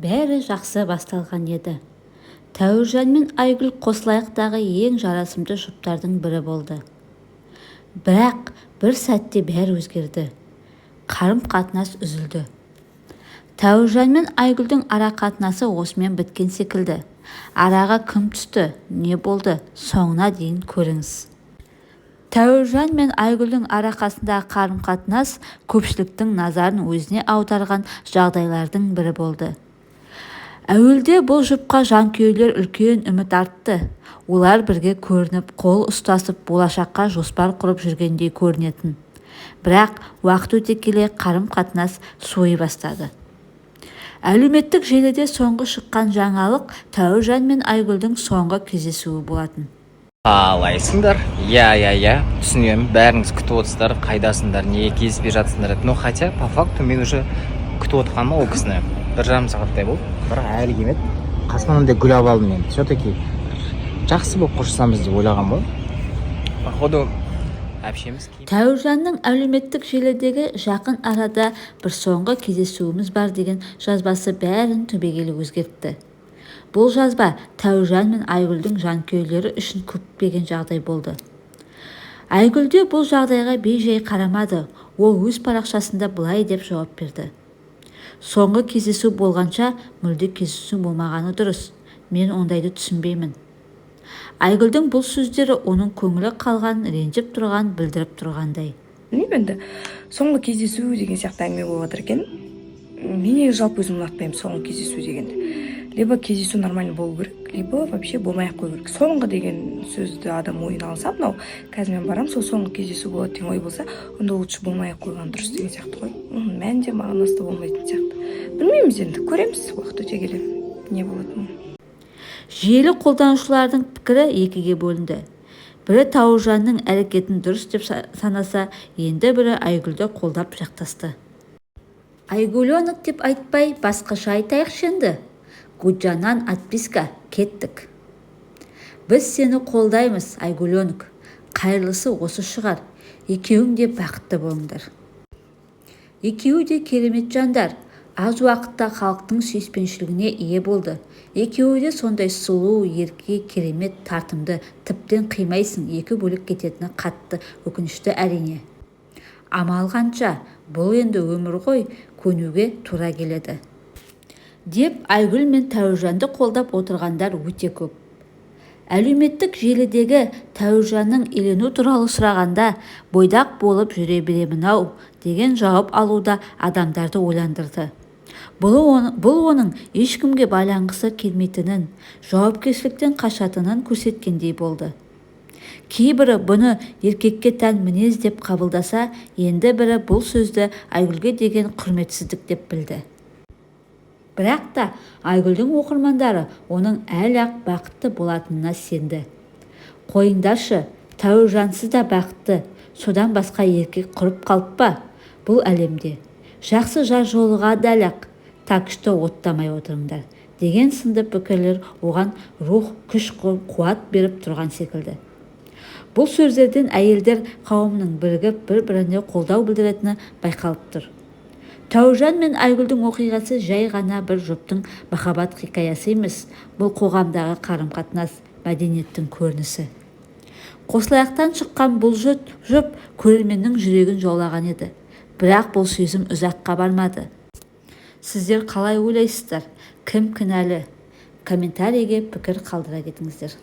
Бәрі жақсы басталған еді. Тәуіржан мен Айгүл Қосылайықтағы ең жарасымды жұптардың бірі болды. Бірақ бір сәтте бәрі өзгерді. Қарым-қатынас үзілді. Тәуіржан мен Айгүлдің ара қатынасы осымен біткен секілді. Араға кім түсті, не болды, соңына дейін көріңіз. Тәуіржан мен Айгүлдің арақасындағы қарым-қатынас көпшіліктің назарын өзіне аударған жағдайлардың бірі болды. Әуелде бұл жұпқа жанкүйерлер үлкен үміт артты. Олар бірге көрініп, қол ұстасып, болашаққа жоспар құрып жүргендей көрінетін. Бірақ уақыт өте келе қарым-қатынас суый бастады. Әлеуметтік желіде соңғы шыққан жаңалық Тәуіржан мен Айгүлдің соңғы кездесуі болатын. Қалайсыңдар? Я, түсінемін, бәріңіз күтіп отырсыздар, қайдасыңдар, неге кездеспей жатсыңдар. Но хотя по факту мен уже күтіп отырғаным ол кісіні 1,5 сағаттай болды, бірақ әлі келмеді. Қасынан да гүл алып алдым мен. Все-таки жақсы болып қоштасамыз деп ойлағам ғой. Походу общаемыз. Тәуіржанның әлеуметтік желідегі жақын арада бір соңғы кездесуіміз бар деген жазбасы бәрін түбегейлі өзгертті. Бұл жазба Тәуіржан мен Айгүлдің жанкүйерлері үшін күтпеген жағдай болды. Айгүл де бұл жағдайға бей-жай қарамады. Ол өз парақшасында былай деп жауап берді. Соңғы кездесу болғанша мүлде кездесу болмағаны дұрыс. Мен ондайды түсінбеймін. Айгүлдің бұл сөздері оның көңілі қалған, ренжіп тұрған, білдіріп тұрғандай. Білмеймін енді, соңғы кездесу деген сияқты әңгіме болып жатыр екен. Мен жалпы өзім ұнатпаймын соңғы кездесу дегенді. Либо кездесу нормально болу керек, либо вообще болмай-ақ қою керек. Соңғы деген сөзді адам ойына алса, мынау қазір мен барам, сол соңғы кездесу болады деген ой болса, онда лучше болмай-ақ қойған дұрыс деген сияқты ғой. Мәнде мағынасы болмайтын сияқты. Білмейміз енді, көреміз уақыт өте келе не болатынын. Желі қолданушылардың пікірі екіге бөлінді. Бірі Тәуіржанның әрекетін дұрыс деп санаса, енді бірі Айгүлді қолдап жақтасты. Айгүленок деп айтпай, басқаша айтайықшы енді. Гуджаннан отписка, кеттік. Біз сені қолдаймыз, Айгүленок. Қайырлысы осы шығар. Екеуің де бақытты болыңдар. Екеуі де керемет жандар. Аз уақытта халықтың сүйіспеншілігіне ие болды. Екеуі де сондай сұлу, ерке, керемет, тартымды, тіптен қимайсың, екі бөлік кететіні қатты, өкінішті әрине. Амал қанша, бұл енді өмір ғой, көнуге тура келеді. Деп Айгүл мен Тәуіржанды қолдап отырғандар өте көп. Әлеуметтік желідегі Тәуіржанның үйлену туралы сұрағанда бойдақ болып жүре беремін-ау деген жауап алуда адамдарды ойландырды. Бұл оның ешкімге байланғысы келмейтінін, жауапкершіліктен қашатынын көрсеткендей болды. Кейбірі бұны еркекке тән мінез деп қабылдаса, енді бірі бұл сөзді Айгүлге деген құрметсіздік деп білді. Бірақ та Айгүлдің оқырмандары оның әлі-ақ бақытты болатынына сенді. Қойыңдаршы, Тәуіржансыз да бақытты, содан басқа еркек құрып қалып па бұл әлемде? Жақсы жар жолыға дәл-ақ, так что оттамай отырыңдар, деген сынды пікірлер оған рух, күш, қуат беріп тұрған секілді. Бұл сөздерден әйелдер қауымының бірігіп бір-біріне қолдау білдіретіні байқалып тұр. Тәуіржан мен Айгүлдің оқиғасы жай ғана бір жұптың махаббат хикаясы емес, бұл қоғамдағы қарым-қатынас, мәдениеттің көрінісі. Қосылаяқтан шыққан бұл жұп көрерменнің жүрегін жаулаған еді. Бірақ бұл сезім ұзаққа бармады. Сіздер қалай ойлайсыздар? Кім кінәлі? Комментарийге пікір қалдыра кетіңіздер.